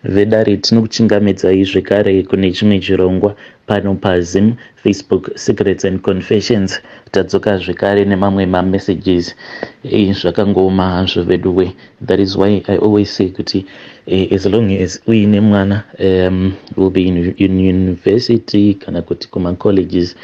vedare tinokuchingamidzai zvekare kune chimwe chirongwa pano paZim Facebook Secrets and Confessions. Tadzoka zvekare nemamwe messages zvakangoma hazvo veduwe. That is why I always say kuti as long as uine mwana will be in university kana kuti kuma colleges,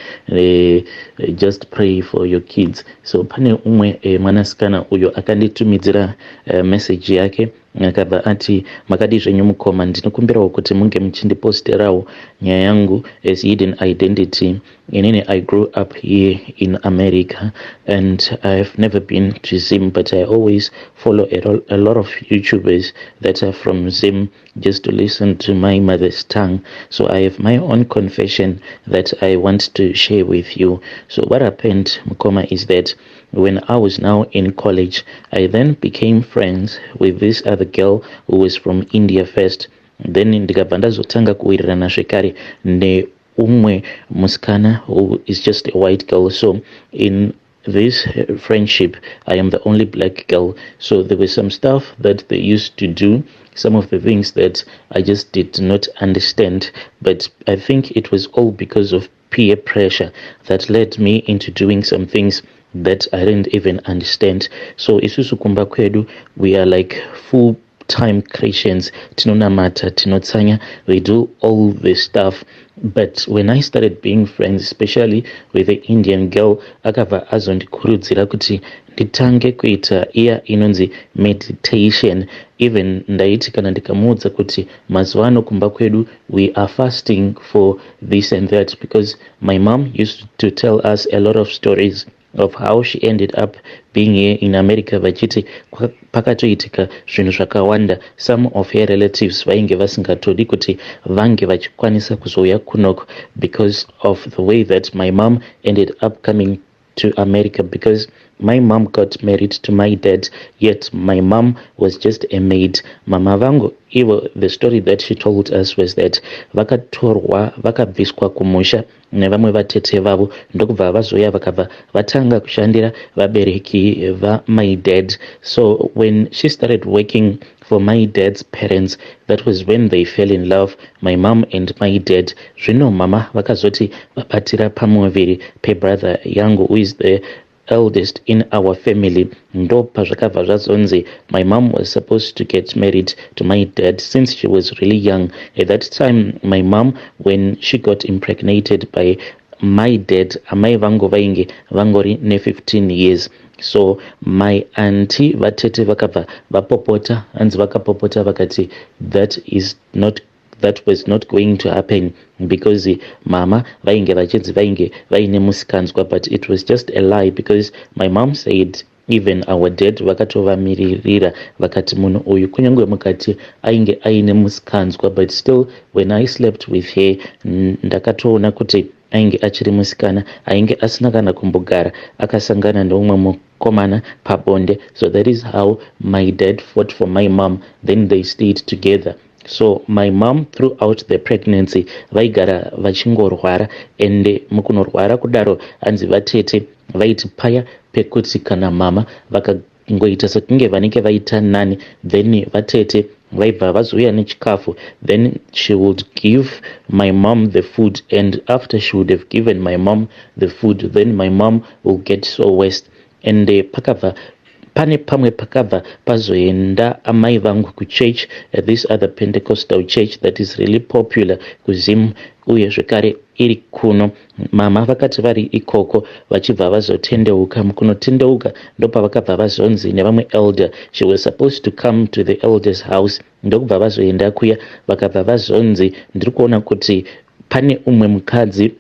just pray for your kids. So pane umwe mwanasikana uyo akanditumidzira message yake akabva ati makadi zvenyu mukoma, ndinokumbirawo kuti munge muchindiposterawo nyaya yangu as hidden identity. Inini I grew up here in America and I've never been to Zim, but I always follow a lot of YouTubers that are from Zim just to listen to my mother's tongue. So I have my own confession that I want to share with you. So what happened, Mukoma, is that when I was now in college, I then became friends with this other girl who was from India first. Then ndikabva ndazotanga kuwirirana zvekare ne umwe musikana who is just a white girl. So in this friendship, I am the only black girl. So there was some stuff that they used to do, some of the things that I just did not understand. But I think it was all because of peer pressure that led me into doing some things that I didn't even understand. So isusu kumba kwedu, we are like full-time Christians. Tinonamata, tinotsanya, we do all this stuff. But when I started being friends, especially with the Indian girl, akava azondikurudzira kuti nditange kuita iya inonzi meditation. Even ndaiti kana ndikamuudza kuti mazuva ano kumba kwedu we are fasting for this and that, because my mom used to tell us a lot of stories of how she ended up being here in America. Vachiti pakatoitika zvinhu zvakawanda. Some of her relatives vainge vasingatodi kuti vange vachikwanisa kuzouya kunoko because of the way that my mom ended up coming to America, because my mom got married to my dad, yet my mom was just a maid. Mama vangu, the story that she told us was that vakatorwa vakabviswa kumusha nevamwe vatete vavo ndokubva vazoya vakabva vatanga kushandira vabereki my dad. So when she started working for my dad's parents, that was when they fell in love, my mom and my dad. Zvino mama vakazoti vabatira pamuviri pe brother yangu who is the eldest in our family. Ndo pazvakabva zvazonzi my mom was supposed to get married to my dad since she was really young. At that time, my mom, when she got impregnated by my dad, amai vangu vainge vangori ne 15 years. So my auntie vatete vakabva vapopota, anzi vakapopota vakati that was not going to happen because mama vainge vachidzi vainge vaine musikanzwa. But it was just a lie, because my mom said even our dad vakatovamiririra vakati munhu uyu kunyangwe mukati ainge aine musikanzwa, but still when I slept with her ndakatoona kuti ainge achiri musikana, ainge asina kana kumbogara akasangana neumwe mukomana pabonde. So that is how my dad fought for my mom, then they stayed together. So my mom throughout the pregnancy vaigara vachingorwara, ende mukunorwara kudaro anzi vatete vaiti paya pekuti kana mama vakangoita sekunge vanenge vaita nani, then vatete vaibva vazouya nechikafu, then she would give my mom the food, and after she would have given my mom the food, then my mom will get so west. And pakabva pane pamwe pakabva pazoenda amai vangu kuchurch, this other Pentecostal church that is really popular kuZim, uye zvekare iri kuno. Mama vakati vari ikoko vachibva vazotendeuka, mukunotendeuka ndopavakabva vazonzi nevamwe elder, she was supposed to come to the elder's house, ndokubva vazoenda kuya vakabva vazonzi ndiri kuona kuti pane umwe mukadzi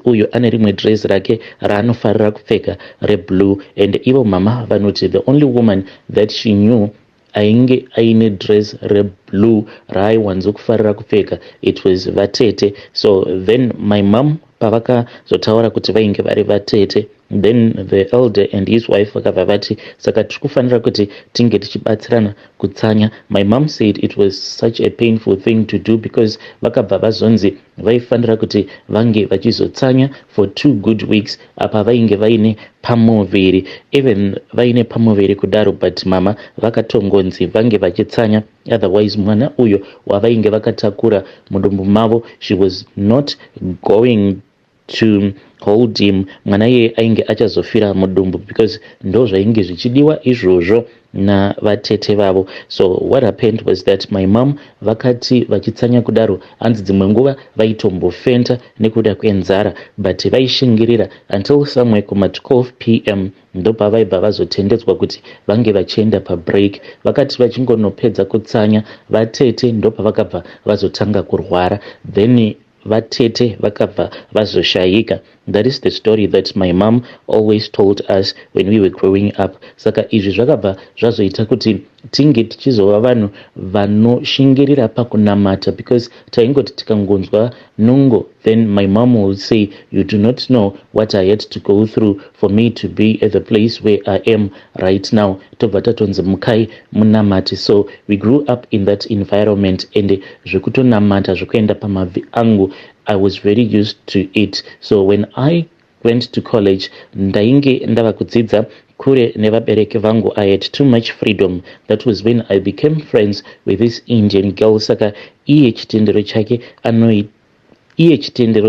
uyu ane rimwe dress rake raanofarira kupfeka reblue, and ivo mama vanoti the only woman that she knew ainge aine dress reblue raaiwanzokufarira kupfeka, it was vatete. So then my mom pavakazotaura kuti vainge vari vatete, then the elder and his wife vakabva vati saka tiri kufanira kuti tinge tichibatsirana kutsanya. My mom said it was such a painful thing to do because vakabva vazonzi vaifanira kuti vange vachizotsanya for 2 good weeks apa vainge vaine pamuviri, even vaine pamuviri kudaro, but mama vakatongonzi vange vachitsanya, otherwise mwana uyo wavainge vakatakura mudumbu mavo, she was not going to hold him, mwana iye ainge achazofira mudumbu because ndo zvainge zvichidiwa izvozvo navatete vavo. So what happened was that my mom vakati vachitsanya kudaro hanzi dzimwe nguva vaitombofenta nekuda kwenzara, but vaishingirira until somewhere kuma 12 p.m. ndopa vaibva vazotendedzwa kuti vange vachienda pabreak. Vakati vachingonopedza kutsanya vatete ndopa vakabva vazotanga kurwara, then vatete vakabva vazoshayika. That is the story that my mom always told us when we were growing up. Saka izvi zvakabva zvazoita kuti tinge tichizova vanhu vanoshingirira pakunamata, because taingoti tikangonzwa nungo, then my mom would say, you do not know what I had to go through for me to be at the place where I am right now. Tobva tatonzi mukai munamati. So we grew up in that environment, and zvekutonamata zvekuenda pamabvi angu, I was very used to it. So when I went to college, ndainge ndava kudzidza kure nevabereki vangu, I had too much freedom. That was when I became friends with this Indian girl. Saka iye chitendero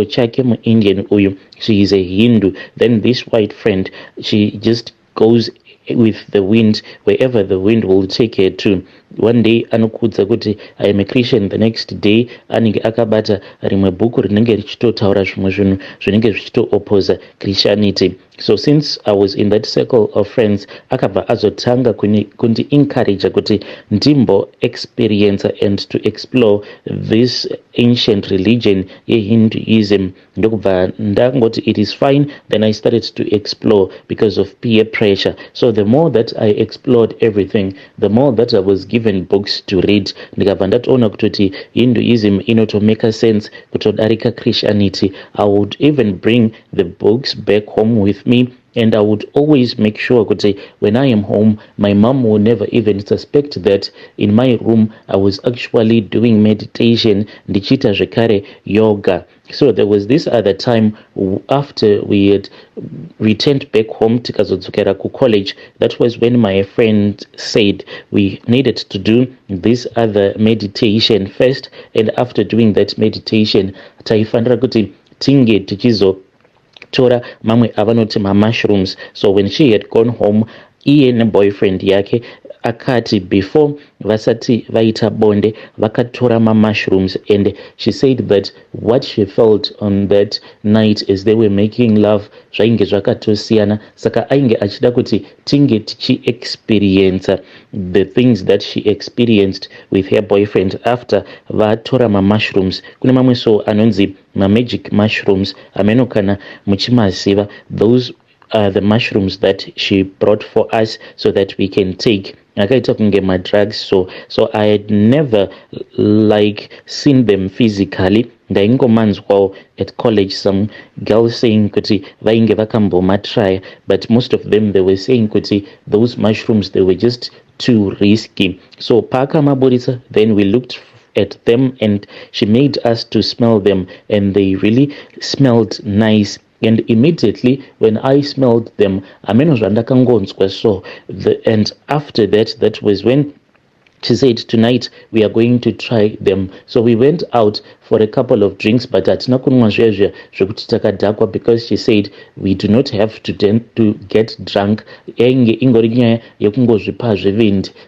chake mu-Indian uyu, she is a Hindu. Then this white friend, she just goes with the wind wherever the wind will take her to. One day anokudza kuti I am a Christian, the next day anenge akabata rimwe bhuku rinenge richitotaura zvimwe zvinhu zvinenge zvichito-opposa Christianity. So since I was in that circle of friends, akabva azotanga kundi encourage kuti ndimbo experience and to explore this ancient religion ye-Hinduism. Ndokubva ndangoti it is fine, then I started to explore because of peer pressure. So the more that I explored everything, the more that I was given books to read, ndikabva ndatoona kutoti Hinduism inotomeka sense kutodarika Christianity. I would even bring the books back home with me, and I would always make sure that when I am home, my mom will never even suspect that in my room I was actually doing meditation, ndichita zvekare yoga. So there was this other time after we had returned back home tikazodzokera ku college. That was when my friend said we needed to do this other meditation first, and after doing that meditation taifanira kuti tinge tichizotora mamwe avanoti mushrooms. So when she had gone home, iye neboyfriend yake akati before vasati vaita bonde vakatora mushrooms, and she said that what she felt on that night as they were making love zvainge zvakatosiyana. Saka ainge achida kuti tinge tichi experience the things that she experienced with her boyfriend after vatora mushrooms. Kune mamwe so anonzi magic mushrooms ameno kana muchimaziva. Those are the mushrooms that she brought for us so that we can take. Akaita kunge madrugs. So I had never seen them physically. Ndaingomanzwawo at college some girls saying kuti vainge vakambomatry, but most of them they were saying kuti those mushrooms they were just too risky. So pakamaburisa, then we looked at them and she made us to smell them, and they really smelled nice. And immediately when I smelled them, and after that, that was when she said, tonight we are going to try them. So we went out for a couple of drinks, but because she said we do not have to get drunk.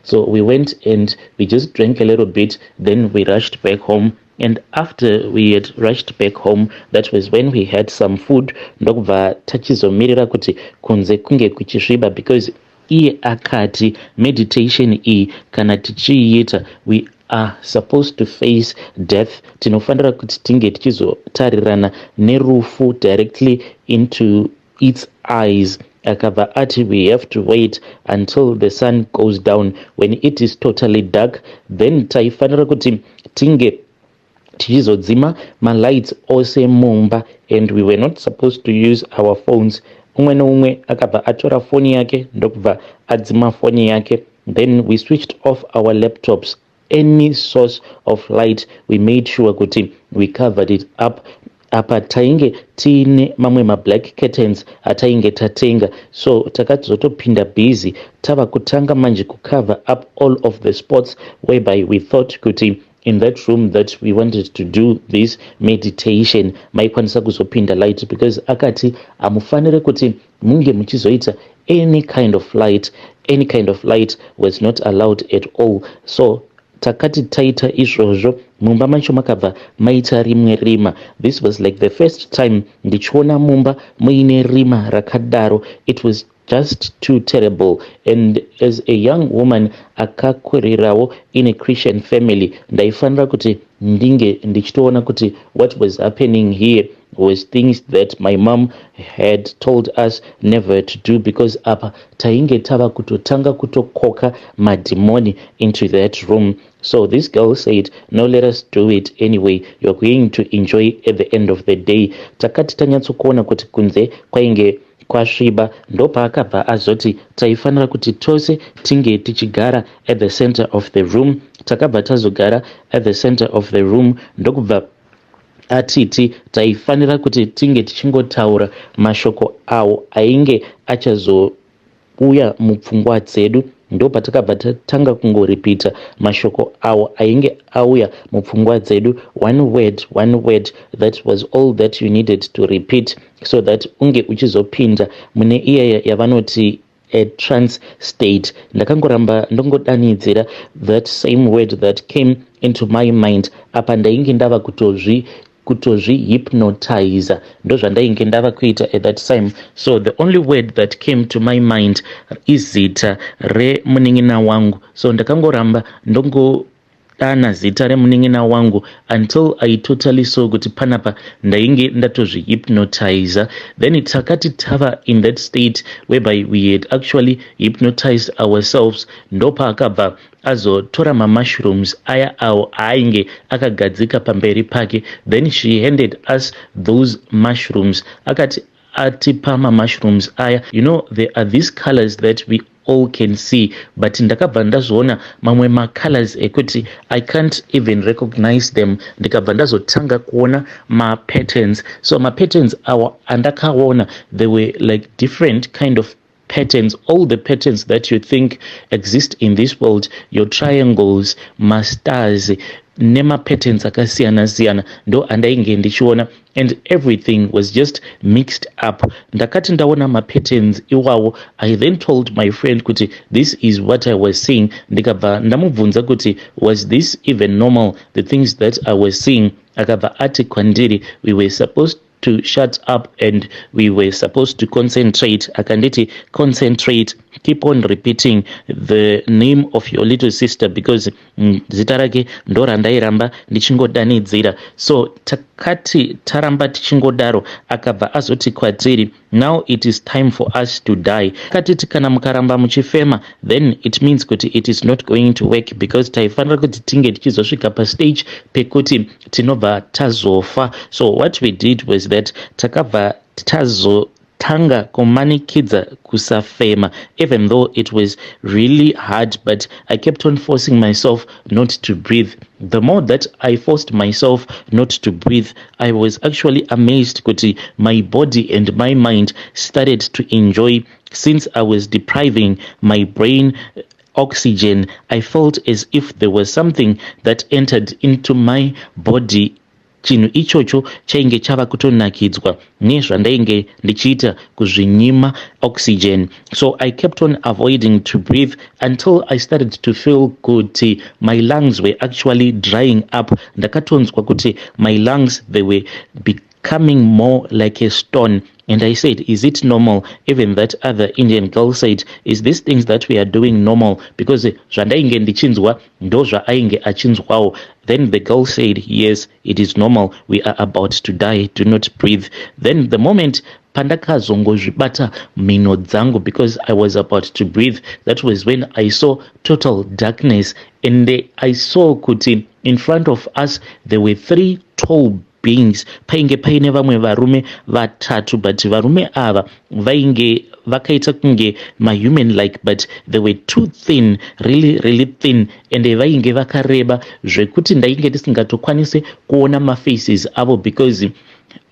So we went and we just drank a little bit, then we rushed back home. And after we had rushed back home, that was when we had some food. Ndokubva tachizomirira kuti kunze kunge kuchisviba, because iye akati meditation iyi kana tichiita we are supposed to face death. Tinofanira kuti tinge tichizotarirana nerufu directly into its eyes. Akabva ati we have to wait until the sun goes down. When it is totally dark, then taifanira kuti tinge tichizodzima malights ose mumba, and we were not supposed to use our phones umwe noumwe akabva atora foni yake ndokubva adzima foni yake. Then we switched off our laptops. Any source of light, we made sure kuti we covered it up. Apa tainge tiine mamwe mablack curtains atainge tatenga, so takazotopinda busy tava kutanga manje kucover up all of the spots whereby we thought kuti in that room that we wanted to do this meditation maikwanisa kuzopinda light, because akati amufanire kuti munge muchizoita any kind of light was not allowed at all. So takati taita izvozvo mumba macho makabva maita rimwe rima. This was like the first time ndichiona mumba muine rima rakadaro. It was just too terrible. And as a young woman akakurirawo in a Christian family, ndaifanira kuti ndinge ndichitoona kuti what was happening here was things that my mom had told us never to do, because apa tainge tava kutotanga kutokoka madimoni into that room. So this girl said, no, let us do it anyway. You're going to enjoy at the end of the day. Takati tanyatsokuona kuti kunze kwainge kwasviba ndopa akabva azoti taifanira kuti tose tinge tichigara at the center of the room. Takabva tazogara at the center of the room ndokubva atiti taifanira kuti tinge tichingotaura mashoko awo ainge achazouya mupfungwa dzedu. Ndo patakabva tatanga kungoripita mashoko awo ainge auya mupfungwa dzedu, one word, that was all that you needed to repeat, so that unge uchizopinda mune iya yavanoti a trance state. Ndakangoramba ndongodanidzira that same word that came into my mind apa ndainge ndava kutozvihypnotize, ndo zvandainge ndava kuita at that time. So the only word that came to my mind is zita remunin'ina wangu. So ndakangoramba ndongodana zita remunin'ina wangu until I totally saw kuti panapa ndainge ndatozvihypnotize. Then takati tava in that state whereby we had actually hypnotized ourselves, ndopa akabva azotora mushrooms aya awo ainge akagadzika pamberi pake. Then she handed us those mushrooms. Akati atipa mushrooms aya, you know, there are these colors that we all can see, but ndakabva ndazoona mamwe macolors ekuti I can't even recognize them. Ndikabva ndazotanga kuona patterns. So patterns awa andakaona, they were like different kind of patterns, all the patterns that you think exist in this world, your triangles, stars, nema patterns akasiyana ndo andainge ndichiona, and everything was just mixed up. Ndakati ndaona patterns iwawo, I then told my friend kuti this is what I was seeing. Ndikabva ndamubvunza kuti was this even normal, the things that I was seeing. Akabva ati kwandiri, we were supposed to shut up and we were supposed to concentrate. Akanditi, concentrate, keep on repeating the name of your little sister, because zita rake ndo randairamba ndichingodanidzira. So takati taramba tichingodaro, akabva azoti kwatiri, now it is time for us to die. Katiti kana mukaramba muchifema, then it means kuti it is not going to work, because taifanira kuti tinge tichizosvika pastage pekuti tinobva tazofa. So what we did was that takabva tanga kumanikidza kusafema, even though it was really hard, but I kept on forcing myself not to breathe. The more that I forced myself not to breathe, I was actually amazed kuti my body and my mind started to enjoy. Since I was depriving my brain oxygen, I felt as if there was something that entered into my body. Chinhu ichocho chainge chava kutonakidzwa nezvandainge ndichiita kuzvinyima oxygen. So I kept on avoiding to breathe until I started to feel kuti my lungs were actually drying up. Ndakatonzwa kuti my lungs, they were becoming more like a stone. And I said, is it normal? Even that other Indian girl said, is these things that we are doing normal? Because zvandainge ndichinzwa ndo zvaainge achinzwawo. Then the girl said, yes, it is normal. We are about to die. Do not breathe. Then the moment pandakazongozvibata mhino dzangu, because I was about to breathe, that was when I saw total darkness. And I saw kuti in front of us there were 3 tall beings, painge paine vamwe varume vatatu, but varume ava vainge vakaita kunge mahuman like, but they were too thin, really thin, and vainge vakareba zvekuti ndainge ndisingatokwanise kuona mafaces avo, because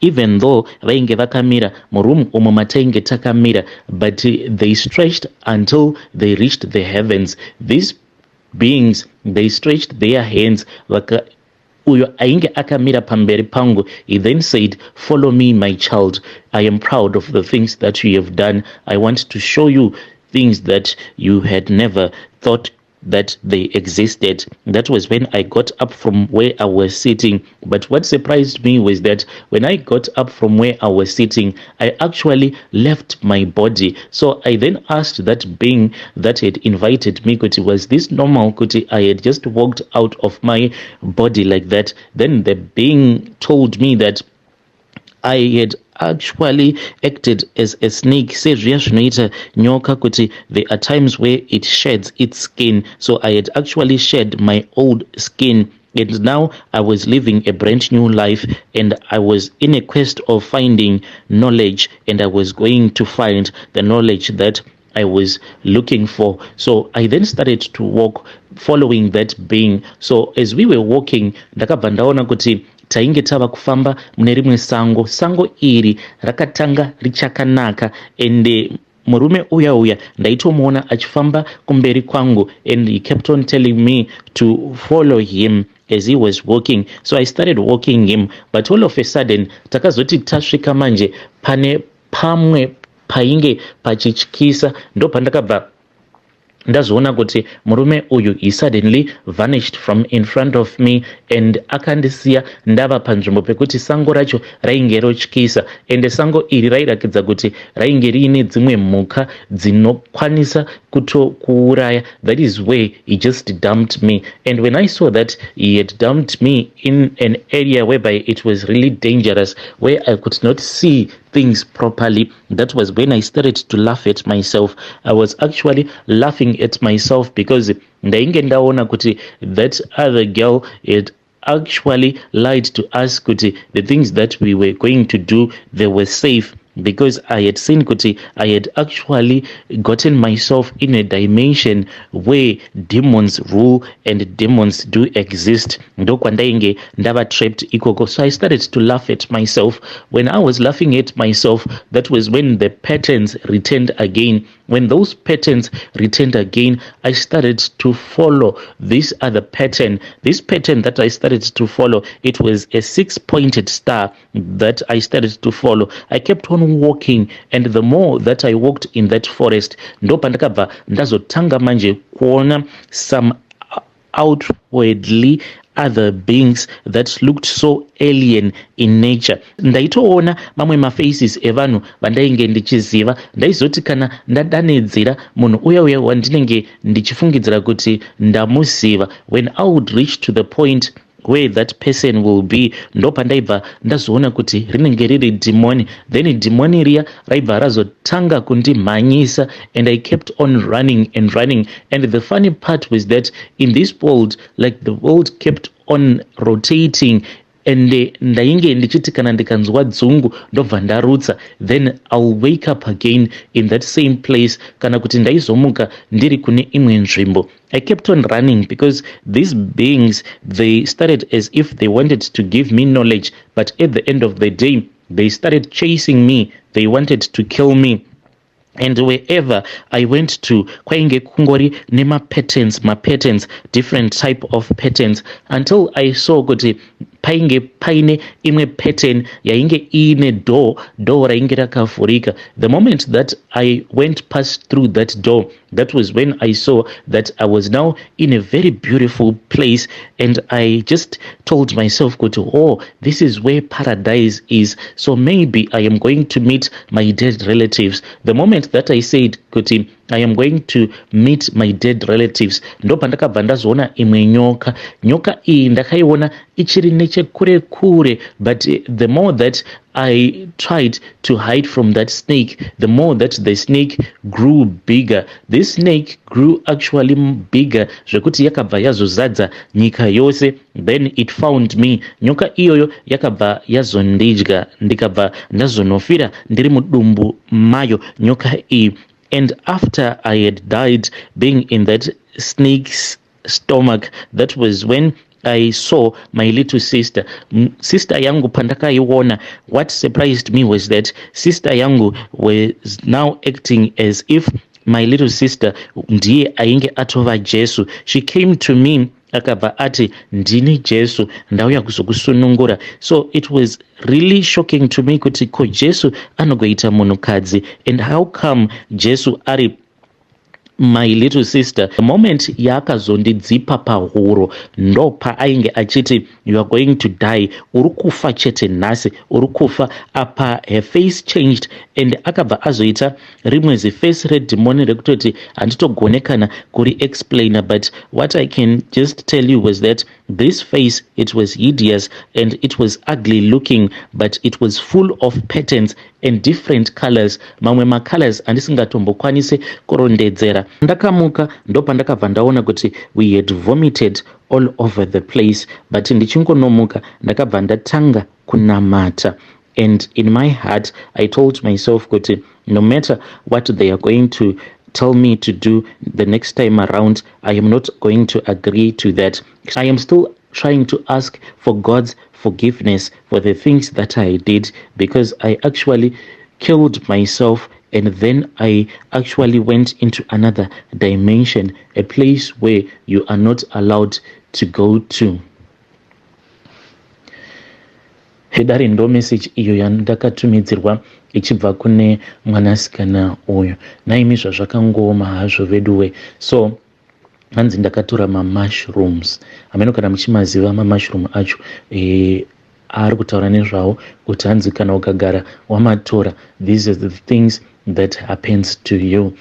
even though vainge vakamira muroom umo matainge takamira, but they stretched until they reached the heavens. These beings, they stretched their hands. Uyo ainge akamira pamberi pangu, he then said, "Follow me, my child. I am proud of the things that you have done. I want to show you things that you had never thought that they existed." That was when I got up from where I was sitting. But what surprised me was that when I got up from where I was sitting, I actually left my body. So I then asked that being that had invited me, Kuti, was this normal? Kuti, I had just walked out of my body like that. Then the being told me that I had actually acted as a snake. Nyoka kuti, there are times where it sheds its skin. So I had actually shed my old skin, and now I was living a brand new life, and I was in a quest of finding knowledge, and I was going to find the knowledge that I was looking for. So I then started to walk following that being. So as we were walking, ndakabva ndaona kuti tainge tava kufamba mune rimwe sango iri rakatanga richakanaka, ende murume uya ndaitomuona achifamba kumberi kwangu, and he kept on telling me to follow him as he was walking. So I started walking him, but all of a sudden takazoti tasvika manje pane pamwe painge pachityisa, ndo pandakabva ndazoona kuti murume uyu, he suddenly vanished from in front of me, and akandisiya ndava panzvimbo pekuti sango racho rainge rotyisa, ende sango iri rairakidza kuti rainge riine dzimwe mhuka dzinokwanisa kutokuuraya. That is where he just dumped me. And when I saw that he had dumped me in an area whereby it was really dangerous, where I could not see things properly, that was when I started to laugh at myself. I was actually laughing at myself because ndainge ndaona kuti that other girl had actually lied to us kuti the things that we were going to do, they were safe, because I had seen kuti I had actually gotten myself in a dimension where demons rule and demons do exist. Ndo kwandainge ndava trapped ikoko. So I started to laugh at myself. When I was laughing at myself, that was when the patterns returned again. When those patterns returned again, I started to follow this other pattern. This pattern that I started to follow, it was a 6-pointed star that I started to follow. I kept on walking, and the more that I walked in that forest, ndo pandakabva ndazotanga manje kuona some outwardly other beings that looked so alien in nature. Ndaitoona mamwe mafaces evanhu vandainge ndichiziva. Ndaizoti kana ndadanidzira munhu uya wandinenge ndichifungidzira kuti ndamuziva, when I would reach to the point where that person will be, ndo pandaibva ndazoona kuti rinenge riri demoni. Then demoni riya raibva razotanga kundimhanyisa, and I kept on running. And the funny part was that in this world, like the world kept on rotating, and ndainge ndichiti kana ndikanzwa dzungu ndobva ndarutsa, then I'll wake up again in that same place, kana kuti ndaizomuka ndiri kune imwe nzvimbo. I kept on running because these beings, they started as if they wanted to give me knowledge, but at the end of the day, they started chasing me. They wanted to kill me. And wherever I went to, kwainge kungori nema patterns, different type of patterns, until I saw kuti paine imwe pattern yainge ine door rainge rakavhurika. The moment that I went past through that door, that was when I saw that I was now in a very beautiful place, and I just told myself, oh, this is where paradise is, so maybe I am going to meet my dead relatives. The moment that I said kuti I am going to meet my dead relatives. Ndo pandakabva ndazoona imwe nyoka iyi ndakaiona ichiri nechekure kure, but the more that I tried to hide from that snake, the more that the snake grew bigger. This snake grew actually bigger zvekuti yakabva yazozadza nyika yose. Then it found me. Nyoka iyoyo yakabva yazondidya, ndikabva ndazonofira ndiri mudumbu mayo nyoka iyi. And after I had died being in that snake's stomach, that was when I saw my little sister. Sister yangu pandakaiona, what surprised me was that sister yangu was now acting as if my little sister ndiye ainge atova Jesu. She came to me akabva ati ndini Jesu ndauya kuzokusunungura. So it was really shocking to me kuti ko Jesu anogoita munhukadzi, and how come Jesu ari my little sister. The moment yaakazondidzipa pahuro ndo paainge achiti you are going to die, uri kufa chete nhasi, uri kufa. Apa her face changed and akabva azoita rimwe ziface redhimoni rekutoti handitogonekana kuri explainer, but what I can just tell you was that this face, it was hideous and it was ugly looking, but it was full of patterns and different colors. Mamwe macolors andisingatombokwanise kurondedzera. Ndakamuka ndo pandakabva ndaona kuti we had vomited all over the place, but ndichingonomuka ndakabva ndatanga kunamata. And in my heart I told myself kuti no matter what they are going to tell me to do the next time around, I am not going to agree to that. I am still trying to ask for God's forgiveness for the things that I did, because I actually killed myself, and then I actually went into another dimension, a place where you are not allowed to go to. Hedari ndo message iyo yandakatumidzirwa ichibva kune mwanasikana uyu. Naimi zvazvakangoma hazvo veduwe. So hanzi ndakatora mushrooms. Ameno kana muchimaziva mushroom acho ari kutaura nezvawo kuti hanzi kana ukagara wamatora, these are the things that happens to you.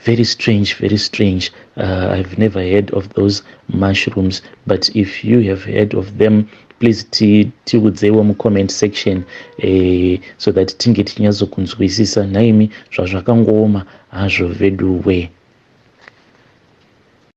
Very strange, very strange. I've never heard of those mushrooms, but if you have heard of them, please tiudzewo mucomment section so that tinge tinyazokunzwisisa. Naimi zvazvakangoma hazvo veduwe.